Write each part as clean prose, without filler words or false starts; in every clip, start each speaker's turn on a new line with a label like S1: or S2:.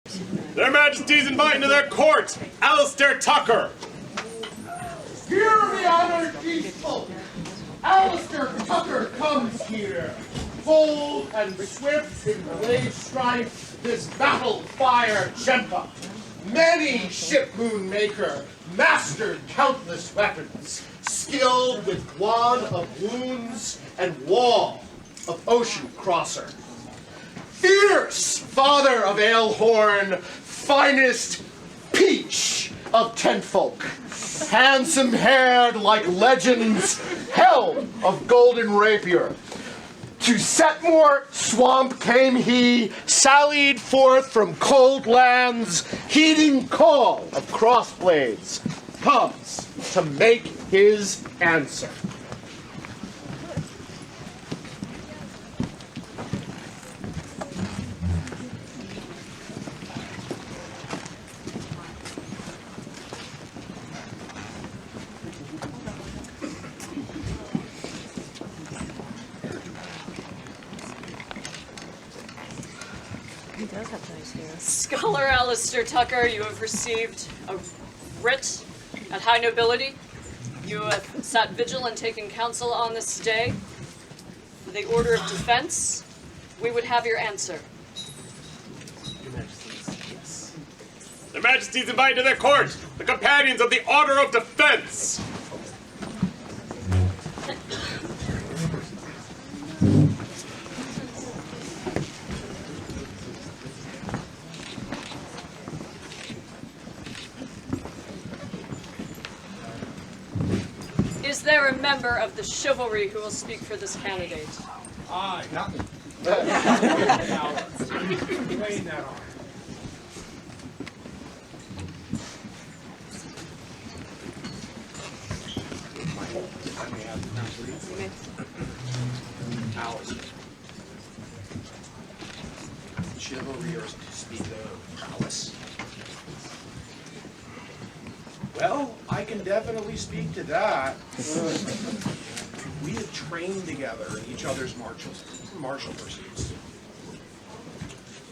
S1: Their Majesties invite into their court, Alastar Tucker.
S2: Hear me, honored peaceful. Alastar Tucker comes here, bold and swift in the blade strife, this battle fire Cempa. Many shipmoon maker, mastered countless weapons, skilled with wand of wounds and wall of ocean crosser. Fierce father of Alehorn, finest peach of tenfolk, handsome-haired like legends, helm of golden rapier. To Settmour swamp came he, sallied forth from cold lands, heeding call of crossblades, comes to make his answer.
S3: He does have nice hair.
S4: Scholar Alastar Tucker, you have received a writ at high nobility. You have sat vigil and taken counsel on this day. For the order of defense, we would have your answer.
S2: Your Majesties, yes.
S1: Their Majesties invite into their court, the companions of the Order of Defense.
S4: Is there a member of the chivalry who will speak for this candidate?
S5: Aye, not me. Laying that on.
S6: Alastar. Chivalry or to speak of prowess? Well, I can definitely speak to that. We have trained together in each other's martial pursuits.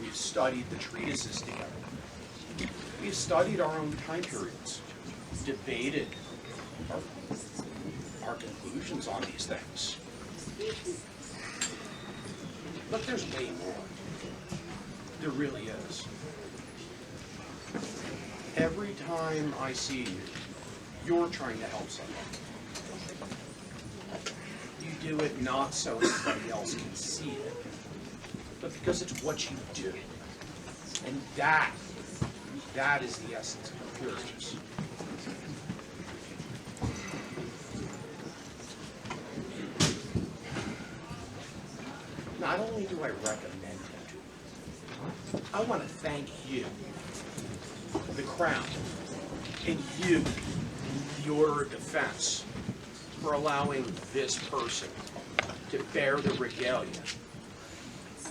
S6: We've studied the treatises together. We've studied our own time periods, debated our conclusions on these things. But there's way more. There really is. Every time I see you, you're trying to help someone. You do it not so anybody else can see it, but because it's what you do. And that is the essence of courage. Not only do I recommend him to you, I want to thank you, the Crown, and you, the Order of Defense, for allowing this person to bear the regalia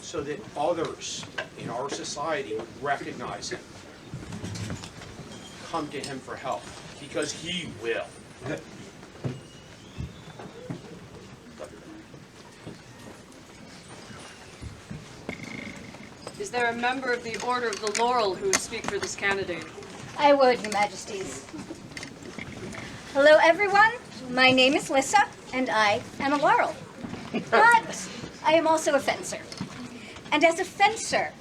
S6: so that others in our society would recognize him, come to him for help, because he will.
S4: Is there a member of the Order of the Laurel who would speak for this candidate?
S7: I would, Your Majesties. Hello, everyone. My name is Lissa, and I am a Laurel. But I am also a fencer. And as a fencer,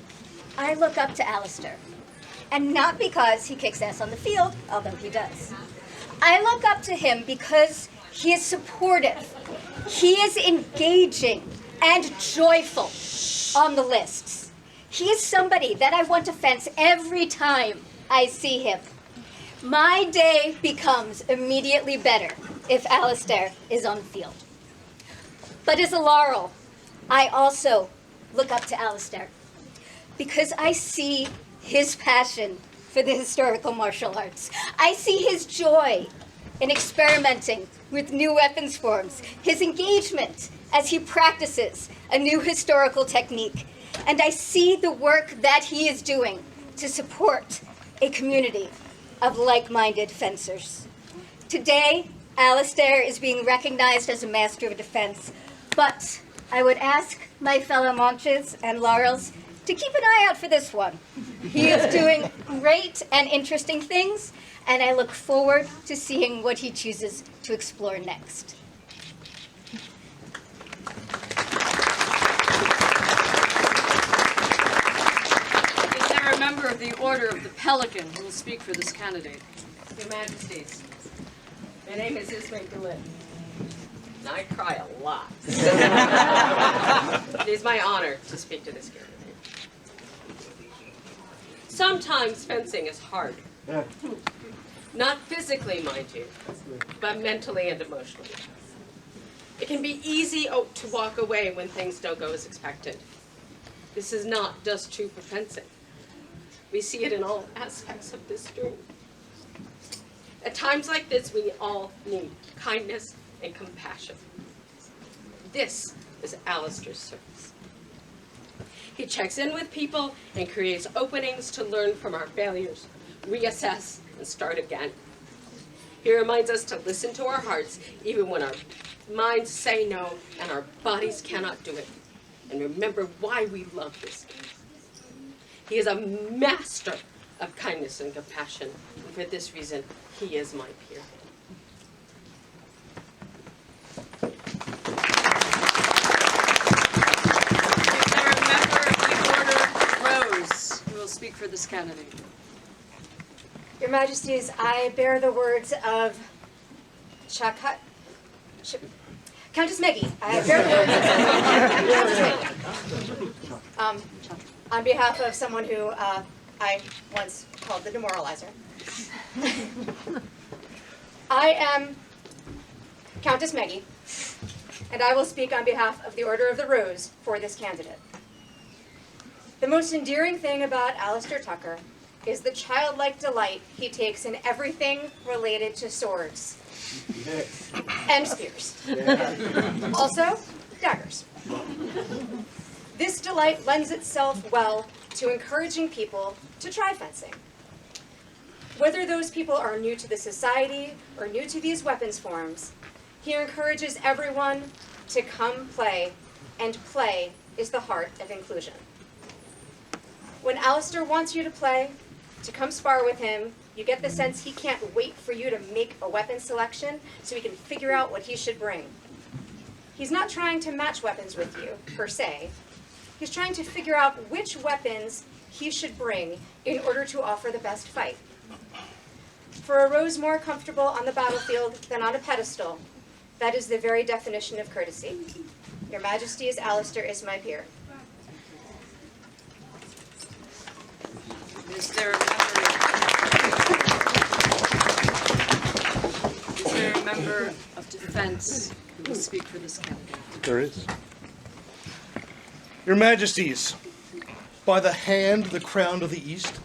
S7: I look up to Alastar. And not because he kicks ass on the field, although he does. I look up to him because he is supportive. He is engaging and joyful on the lists. He is somebody that I want to fence every time I see him. My day becomes immediately better if Alastar is on the field. But as a Laurel, I also look up to Alastar because I see his passion for the historical martial arts. I see his joy in experimenting with new weapons forms, his engagement as he practices a new historical technique, and I see the work that he is doing to support a community of like-minded fencers. Today, Alastar is being recognized as a master of defense, but I would ask my fellow Monches and Laurels to keep an eye out for this one. He is doing great and interesting things, and I look forward to seeing what he chooses to explore next.
S4: Is there a member of the Order of the Pelican who will speak for this candidate?
S8: Your Majesties, my name is Ismay Berlin, and I cry a lot. It is my honor to speak to this candidate. Sometimes fencing is hard. Not physically, mind you, but mentally and emotionally. It can be easy to walk away when things don't go as expected. This is not just true for fencing. We see it in all aspects of this dream. At times like this, we all need kindness and compassion. This is Alastar's service. He checks in with people and creates openings to learn from our failures, reassess, and start again. He reminds us to listen to our hearts even when our minds say no and our bodies cannot do it. And remember why we love this game. He is a master of kindness and compassion. And for this reason, he is my peer.
S4: Is there a member of the Order Rose who will speak for this candidate?
S7: Your Majesties, I bear the words of Countess Meggie. I bear the words of Countess Meggie. On behalf of someone who I once called the demoralizer. I am Countess Meggie, and I will speak on behalf of the Order of the Rose for this candidate. The most endearing thing about Alastar Tucker is the childlike delight he takes in everything related to swords and spears. Also, daggers. This delight lends itself well to encouraging people to try fencing. Whether those people are new to the society or new to these weapons forms, he encourages everyone to come play, and play is the heart of inclusion. When Alastar wants you to play, to come spar with him, you get the sense he can't wait for you to make a weapon selection so he can figure out what he should bring. He's not trying to match weapons with you, per se. He's trying to figure out which weapons he should bring in order to offer the best fight. For a rose more comfortable on the battlefield than on a pedestal, that is the very definition of courtesy. Your Majesty's Alastar is my peer.
S4: Is there a member of defense who will speak for this candidate?
S2: There is. Your Majesties, by the hand, the crown of the East,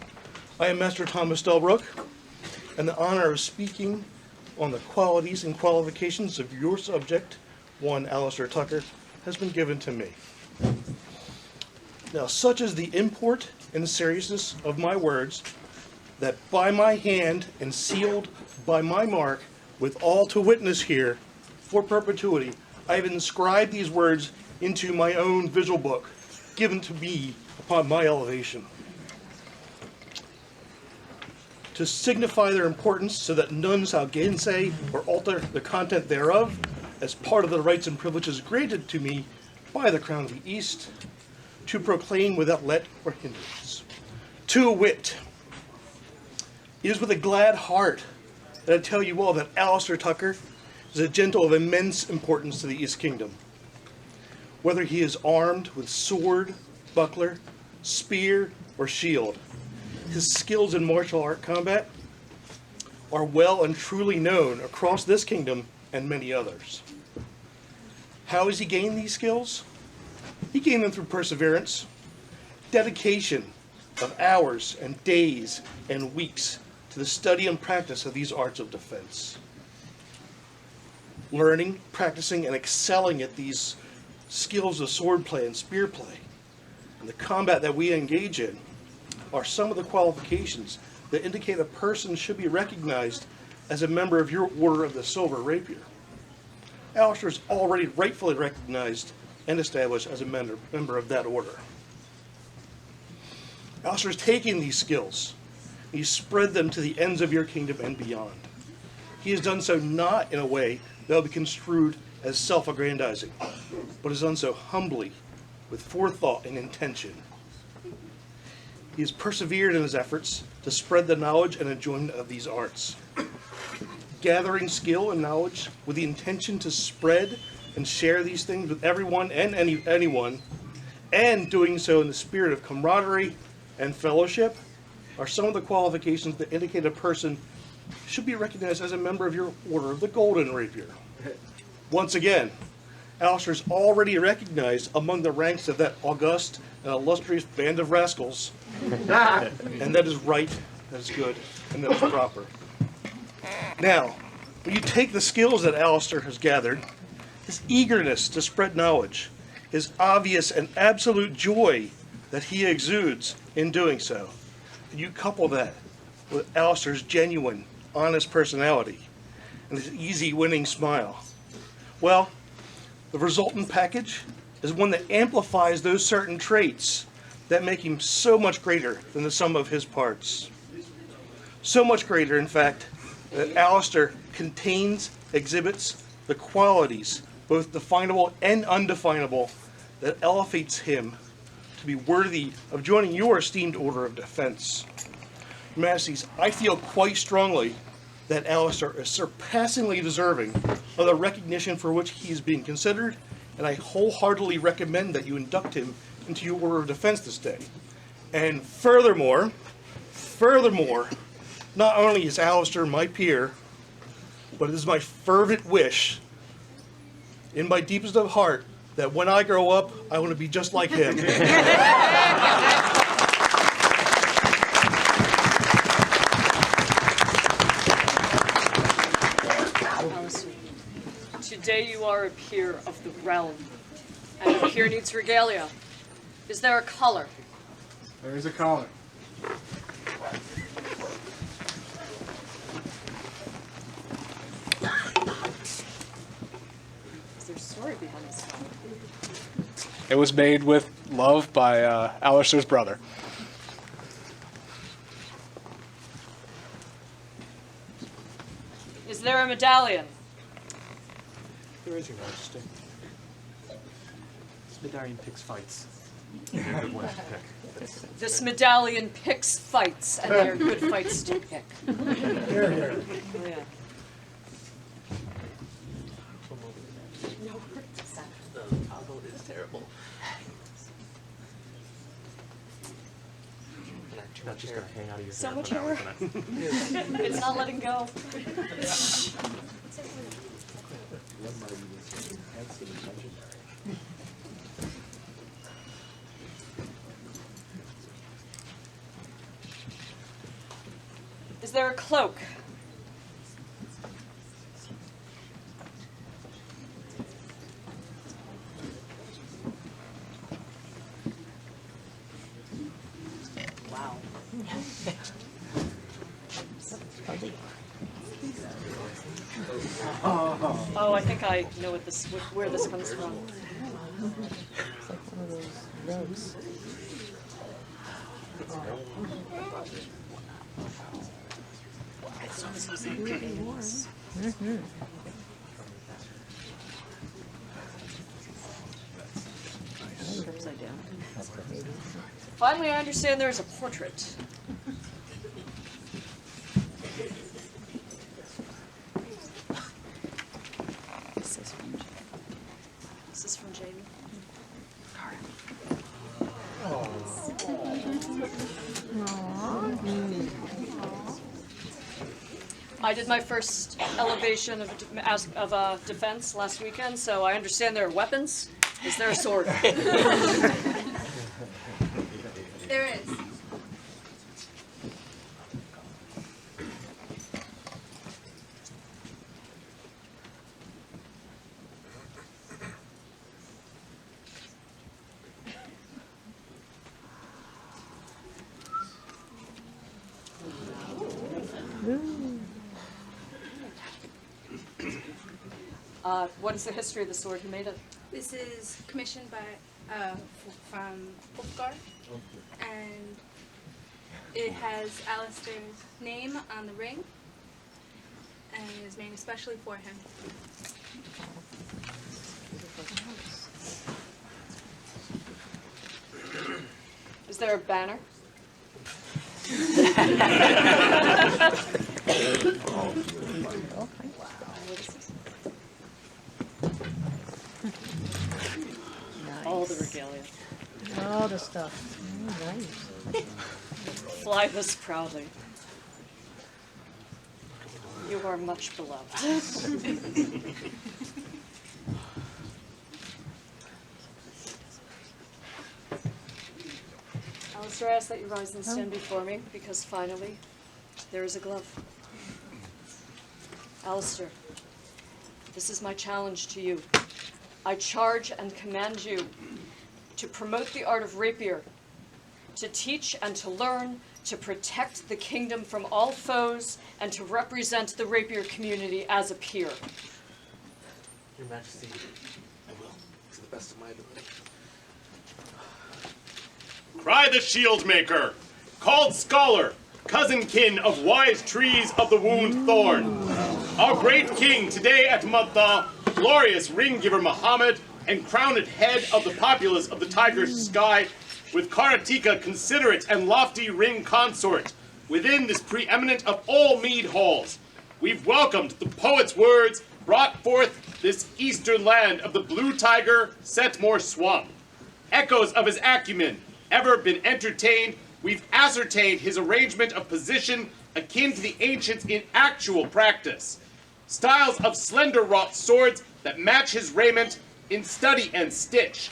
S2: I am Master Thomas Delbrook, and the honor of speaking on the qualities and qualifications of your subject, one Alastar Tucker, has been given to me. Now, such is the import and seriousness of my words, that by my hand and sealed by my mark, with all to witness here, for perpetuity, I have inscribed these words into my own visual book, given to me upon my elevation, to signify their importance so that none shall gainsay or alter the content thereof, as part of the rights and privileges granted to me by the Crown of the East, to proclaim without let or hindrance. To wit, it is with a glad heart that I tell you all that Alastar Tucker is a gentle of immense importance to the East Kingdom. Whether he is armed with sword, buckler, spear, or shield, his skills in martial art combat are well and truly known across this kingdom and many others. How has he gained these skills? He gained them through perseverance, dedication of hours and days and weeks to the study and practice of these arts of defense. Learning, practicing, and excelling at these skills of swordplay and spear play, and the combat that we engage in, are some of the qualifications that indicate a person should be recognized as a member of your Order of the Silver Rapier. Alastar is already rightfully recognized and established as a member of that order. Alastar has taken these skills, and he's spread them to the ends of your kingdom and beyond. He has done so not in a way that will be construed as self-aggrandizing, but has done so humbly, with forethought and intention. He has persevered in his efforts to spread the knowledge and enjoyment of these arts, gathering skill and knowledge with the intention to spread and share these things with everyone and anyone, and doing so in the spirit of camaraderie and fellowship, are some of the qualifications that indicate a person should be recognized as a member of your Order of the Golden Rapier. Once again, Alastar is already recognized among the ranks of that august and illustrious band of rascals, and that is right, that is good, and that is proper. Now, when you take the skills that Alastar has gathered, his eagerness to spread knowledge, his obvious and absolute joy that he exudes in doing so, and you couple that with Alastar's genuine, honest personality and his easy, winning smile, well, the resultant package is one that amplifies those certain traits that make him so much greater than the sum of his parts. So much greater, in fact, that Alastar exhibits the qualities, both definable and undefinable, that elevates him to be worthy of joining your esteemed Order of Defense. Your Majesties, I feel quite strongly that Alastar is surpassingly deserving of the recognition for which he is being considered, and I wholeheartedly recommend that you induct him into your Order of Defense this day. And furthermore, not only is Alastar my peer, but it is my fervent wish, in my deepest of heart, that when I grow up, I want to be just like him.
S4: Today you are a peer of the realm, and a peer needs regalia. Is there a collar?
S5: There is a collar.
S4: Is there a story behind this collar?
S9: It was made with love by Alastar's brother.
S4: Is there a medallion?
S10: There is, Your Majesty. This medallion picks fights.
S4: This medallion picks fights, and they are good fights to pick.
S5: Here, here.
S4: Oh, yeah.
S10: Not just gonna hang out of your
S4: So
S10: hair
S4: much
S10: for
S4: hair.
S10: that.
S4: It's not letting go. Is there a cloak? Wow. Oh, I think I know where this comes from.
S3: It's like one of those rugs.
S4: Upside down. Finally, I understand there is a portrait. Is this from Jamie? I did my first elevation of defense last weekend, so I understand there are weapons. Is there a sword?
S7: There is.
S4: What is the history of the sword? Who made it?
S11: This is commissioned by from Ulfgar, and It has Alastar's name on the ring, and it is made especially for him.
S4: Is there a banner? All the regalia.
S3: All the stuff. Oh, nice.
S4: Fly this proudly. You are much beloved. Alastar, I ask that you rise and stand before me, because finally, there is a glove. Alastar, this is my challenge to you. I charge and command you to promote the art of rapier, to teach and to learn, to protect the kingdom from all foes, and to represent the rapier community as a peer.
S10: Your Majesty, I will, to the best of my ability.
S1: Cry the shield maker, called scholar, cousin-kin of wise trees of the wound thorn. Our great king today at Mudthaw, glorious ring-giver Muhammad, and crowned head of the populace of the tiger's sky, with Karatika considerate and lofty ring consort, within this preeminent of all mead halls, we've welcomed the poet's words, brought forth this eastern land of the blue tiger, Settmour swamp. Echoes of his acumen, ever been entertained, we've ascertained his arrangement of position akin to the ancients in actual practice. Styles of slender wrought swords that match his raiment in study and stitch,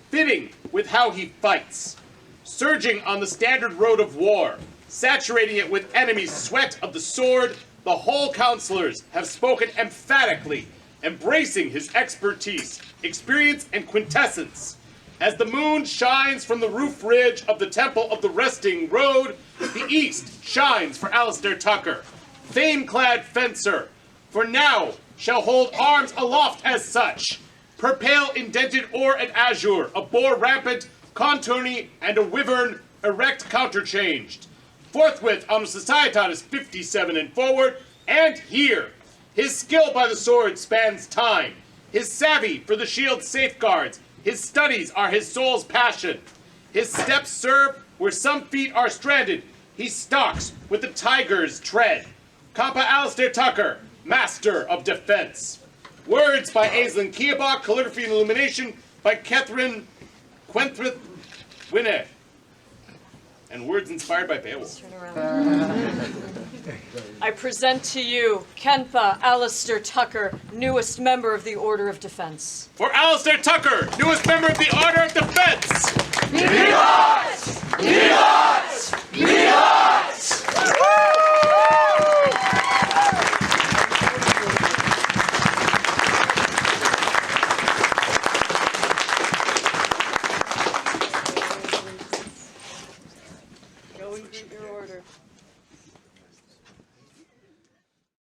S1: fitting with how he fights, surging on the standard road of war, saturating it with enemies' sweat of the sword. The whole counselors have spoken emphatically, embracing his expertise, experience, and quintessence. As the moon shines from the roof ridge of the Temple of the Resting Road, the east shines for Alastar Tucker, fame-clad fencer, for now shall hold arms aloft as such, per pale indented ore and azure, a boar rampant, contourny, and a wyvern erect counterchanged. Forthwith on Societatis 57 and forward, and here, his skill by the sword spans time, his savvy for the shield's safeguards, his studies are his soul's passion. His steps serve where some feet are stranded, he stalks with the tiger's tread. Compa Alastar Tucker, master of defense. Words by Aislinn Kiabok, calligraphy and illumination by Catherine Quenthrith Winne. And words inspired by Beowulf.
S4: I present to you Cempa Alastar Tucker, newest member of the Order of Defense.
S1: For Alastar Tucker, newest member of the Order of Defense!
S12: Vivat! Vivat!